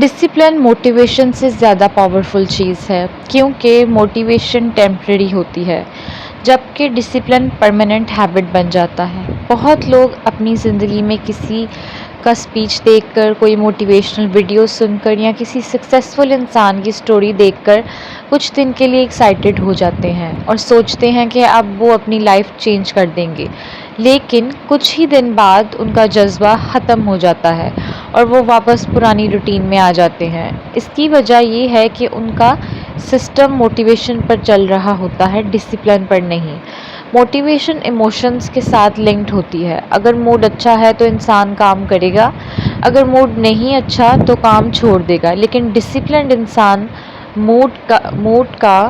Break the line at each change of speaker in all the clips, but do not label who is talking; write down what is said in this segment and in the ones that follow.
Discipline motivation سے زیادہ powerful چیز ہے کیونکہ موٹیویشن ٹیمپرری ہوتی ہے جبکہ ڈسپلن پرماننٹ ہیبٹ بن جاتا ہے۔ بہت لوگ اپنی زندگی میں کسی کا اسپیچ دیکھ کر، کوئی موٹیویشنل ویڈیو سن کر یا کسی سکسیسفل انسان کی سٹوری دیکھ کر کچھ دن کے لیے ایکسائٹیڈ ہو جاتے ہیں اور سوچتے ہیں کہ اب وہ اپنی لائف چینج کر دیں گے، لیکن کچھ ہی دن بعد ان کا جذبہ ختم ہو جاتا ہے اور وہ واپس پرانی روٹین میں آ جاتے ہیں۔ اس کی وجہ یہ ہے کہ ان کا سسٹم موٹیویشن پر چل رہا ہوتا ہے، ڈسپلن پر نہیں۔ موٹیویشن ایموشنز کے ساتھ لنکڈ ہوتی ہے۔ اگر موڈ اچھا ہے تو انسان کام کرے گا، اگر موڈ نہیں اچھا تو کام چھوڑ دے گا، لیکن ڈسپلنڈ انسان موڈ کا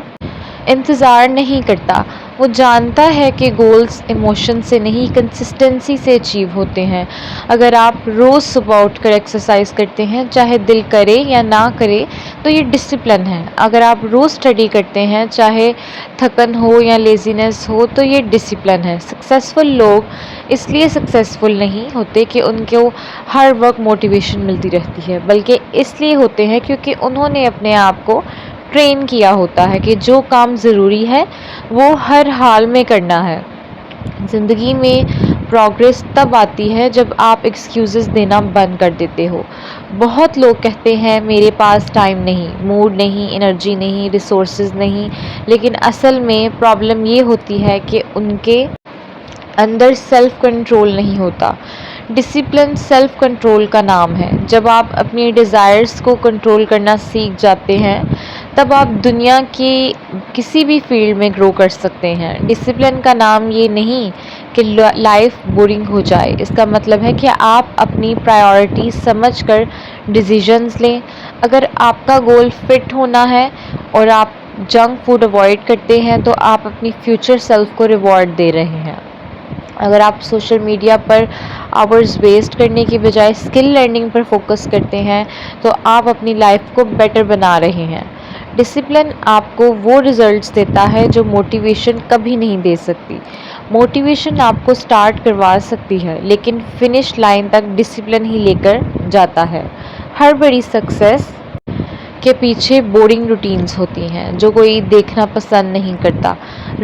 انتظار نہیں کرتا۔ وہ جانتا ہے کہ گولز ایموشن سے نہیں، کنسسٹنسی سے اچیو ہوتے ہیں۔ اگر آپ روز صبح اٹھ کر ایکسرسائز کرتے ہیں، چاہے دل کرے یا نہ کرے، تو یہ ڈسپلن ہے۔ اگر آپ روز اسٹڈی کرتے ہیں، چاہے تھکن ہو یا لیزینس ہو، تو یہ ڈسپلن ہے۔ سکسیسفل لوگ اس لیے سکسیسفل نہیں ہوتے کہ ان کو ہر وقت موٹیویشن ملتی رہتی ہے، بلکہ اس لیے ہوتے ہیں کیونکہ انہوں نے اپنے آپ کو ٹرین کیا ہوتا ہے کہ جو کام ضروری ہے وہ ہر حال میں کرنا ہے۔ زندگی میں پروگریس تب آتی ہے جب آپ ایکسکیوزز دینا بند کر دیتے ہو۔ بہت لوگ کہتے ہیں میرے پاس ٹائم نہیں، موڈ نہیں، انرجی نہیں، ریسورسز نہیں، لیکن اصل میں پرابلم یہ ہوتی ہے کہ ان کے اندر سیلف کنٹرول نہیں ہوتا۔ ڈسپلن سیلف کنٹرول کا نام ہے۔ جب آپ اپنی ڈیزائرز کو کنٹرول کرنا سیکھ جاتے ہیں تب آپ دنیا کی کسی بھی فیلڈ میں گرو کر سکتے ہیں۔ ڈسپلن کا نام یہ نہیں کہ لائف بورنگ ہو جائے، اس کا مطلب ہے کہ آپ اپنی پرائیورٹیز سمجھ کر ڈیسیژنز لیں۔ اگر آپ کا گول فٹ ہونا ہے اور آپ جنک فوڈ اوائڈ کرتے ہیں تو آپ اپنی فیوچر سیلف کو ریوارڈ دے رہے ہیں۔ اگر آپ سوشل میڈیا پر آورز ویسٹ کرنے کی بجائے اسکل لرننگ پر فوکس کرتے ہیں تو آپ اپنی لائف کو بیٹر بنا رہے ہیں۔ ڈسپلن آپ کو وہ ریزلٹس دیتا ہے جو موٹیویشن کبھی نہیں دے سکتی۔ موٹیویشن آپ کو سٹارٹ کروا سکتی ہے لیکن فنش لائن تک ڈسپلن ہی لے کر جاتا ہے۔ ہر بڑی سکسیس کے پیچھے بورنگ روٹینز ہوتی ہیں جو کوئی دیکھنا پسند نہیں کرتا۔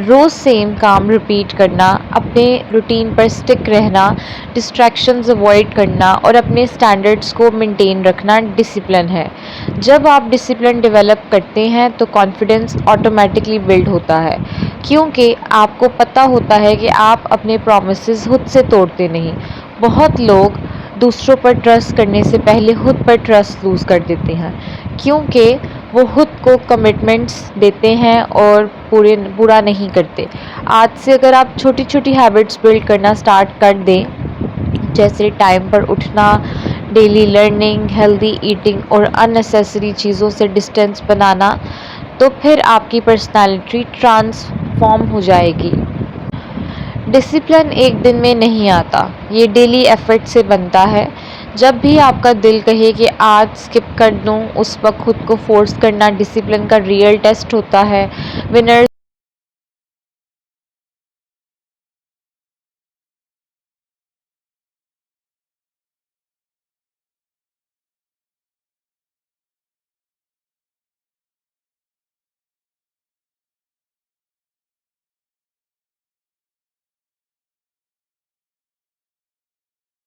روز سیم کام ریپیٹ کرنا، اپنے روٹین پر سٹک رہنا، ڈسٹریکشنز اوائڈ کرنا اور اپنے سٹینڈرڈز کو مینٹین رکھنا ڈسپلن ہے۔ جب آپ ڈسپلن ڈیولپ کرتے ہیں تو کانفیڈنس آٹومیٹکلی بلڈ ہوتا ہے کیونکہ آپ کو پتہ ہوتا ہے کہ آپ اپنے پرومسز خود سے توڑتے نہیں۔ بہت لوگ دوسروں پر ٹرسٹ کرنے سے پہلے خود پر ٹرسٹ لوز کر دیتے ہیں کیونکہ وہ خود کو کمٹمنٹس دیتے ہیں اور پورا نہیں کرتے۔ آج سے اگر آپ چھوٹی چھوٹی ہیبٹس بلڈ کرنا سٹارٹ کر دیں، جیسے ٹائم پر اٹھنا، ڈیلی لرننگ، ہیلدی ایٹنگ اور اننیسیسری چیزوں سے ڈسٹینس بنانا، تو پھر آپ کی پرسنالٹی ٹرانسفارم ہو جائے گی۔ ڈسپلن ایک دن میں نہیں آتا، یہ ڈیلی ایفرٹ سے بنتا ہے۔ جب بھی آپ کا دل کہے کہ آج اسکپ کر دوں، اس وقت خود کو فورس کرنا ڈسپلن کا ریئل ٹیسٹ ہوتا ہے۔ ونرز